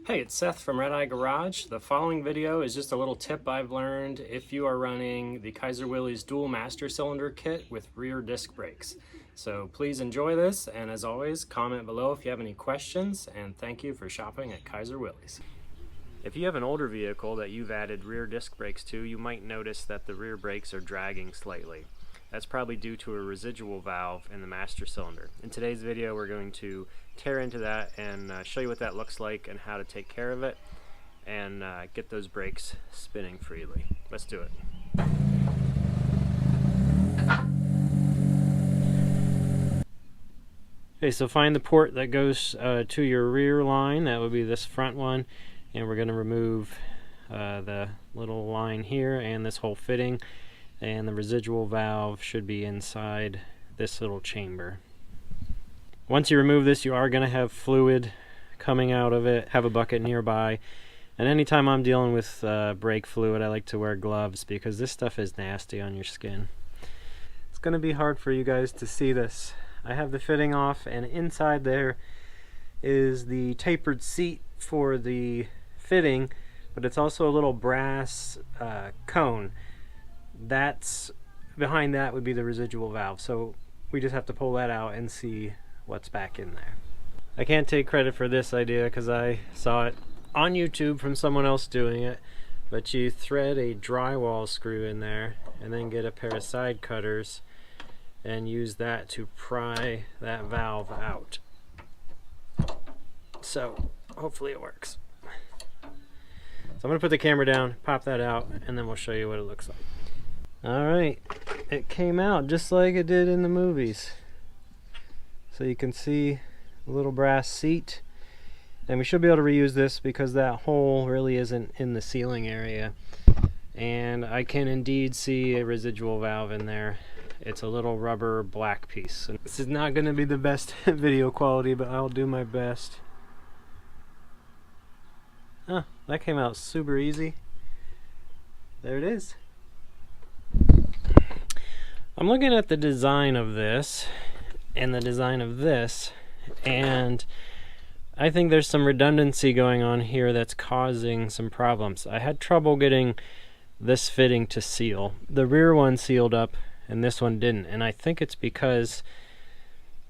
Hey, it's Seth from Red Eye Garage. The following video is just a little tip I've learned if you are running the Kaiser Willys dual master cylinder kit with rear disc brakes. So please enjoy this, and as always, comment below if you have any questions, and thank you for shopping at Kaiser Willys. If you have an older vehicle that you've added rear disc brakes to, you might notice that the rear brakes are dragging slightly. That's probably due to a residual valve in the master cylinder. In today's video, we're going to tear into that and show you what that looks like and how to take care of it and get those brakes spinning freely. Let's do it. Okay, so find the port that goes to your rear line. That would be this front one, and we're going to remove the little line here and this whole fitting, and the residual valve should be inside this little chamber. Once you remove this, you are going to have fluid coming out of it. Have a bucket nearby, and anytime I'm dealing with brake fluid, I like to wear gloves because this stuff is nasty on your skin. It's going to be hard for you guys to see this. I have the fitting off, and inside there is the tapered seat for the fitting, but it's also a little brass cone. That's behind that would be the residual valve, so we just have to pull that out and see what's back in there. I can't take credit for this idea because I saw it on YouTube from someone else doing it, but you thread a drywall screw in there and then get a pair of side cutters and use that to pry that valve out. So hopefully it works. So I'm going to put the camera down, pop that out, and then we'll show you what it looks like. Alright, it came out just like it did in the movies. So you can see a little brass seat, and we should be able to reuse this because that hole really isn't in the ceiling area. And I can indeed see a residual valve in there. It's a little rubber black piece. And this is not going to be the best video quality, but I'll do my best. Huh, that came out super easy. There it is. I'm looking at the design of this and the design of this, and I think there's some redundancy going on here that's causing some problems. I had trouble getting this fitting to seal. The rear one sealed up and this one didn't, and I think it's because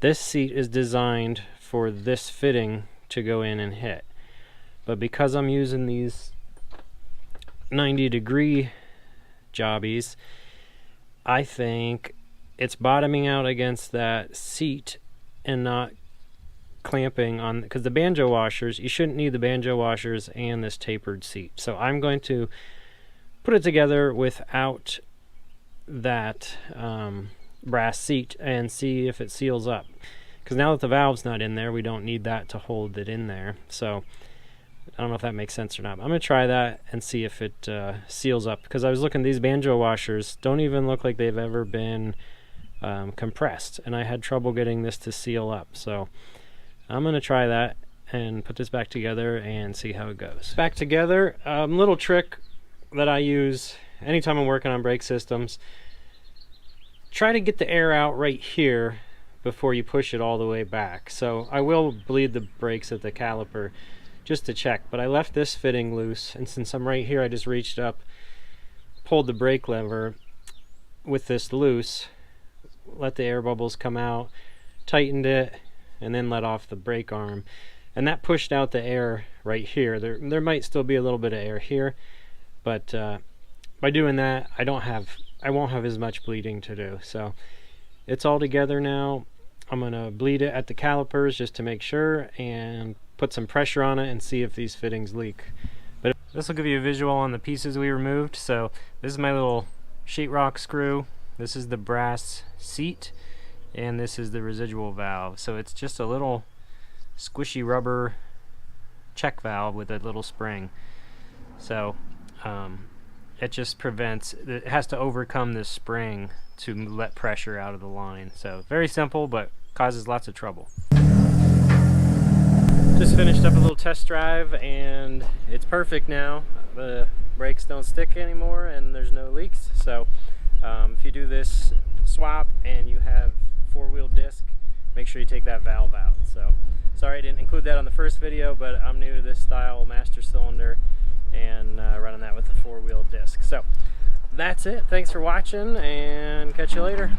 this seat is designed for this fitting to go in and hit. But because I'm using these 90-degree jobbies, I think it's bottoming out against that seat and not clamping on, because the banjo washers, you shouldn't need the banjo washers and this tapered seat. So I'm going to put it together without that brass seat and see if it seals up, because now that the valve's not in there, we don't need that to hold it in there. So I don't know if that makes sense or not. I'm going to try that and see if it seals up, because I was looking, these banjo washers don't even look like they've ever been compressed, and I had trouble getting this to seal up. So I'm going to try that and put this back together and see how it goes. Back together, little trick that I use anytime I'm working on brake systems, try to get the air out right here before you push it all the way back. So I will bleed the brakes at the caliper just to check, but I left this fitting loose, and since I'm right here, I just reached up, pulled the brake lever with this loose, let the air bubbles come out, tightened it, and then let off the brake arm, and that pushed out the air right here. There might still be a little bit of air here, but by doing that, I won't have as much bleeding to do. So it's all together now. I'm gonna bleed it at the calipers just to make sure and put some pressure on it and see if these fittings leak. But this will give you a visual on the pieces we removed. So this is my little sheetrock screw, this is the brass seat, and this is the residual valve. So it's just a little squishy rubber check valve with a little spring. So it just prevents, it has to overcome this spring to let pressure out of the line. So very simple, but causes lots of trouble. Just finished up a little test drive, and it's perfect now. The brakes don't stick anymore and there's no leaks. So if you do this swap and you have four-wheel disc, make sure you take that valve out. So Sorry I didn't include that on the first video, but I'm new to this style master cylinder and running that with the 4-wheel disc. So that's it. Thanks for watching and catch you later.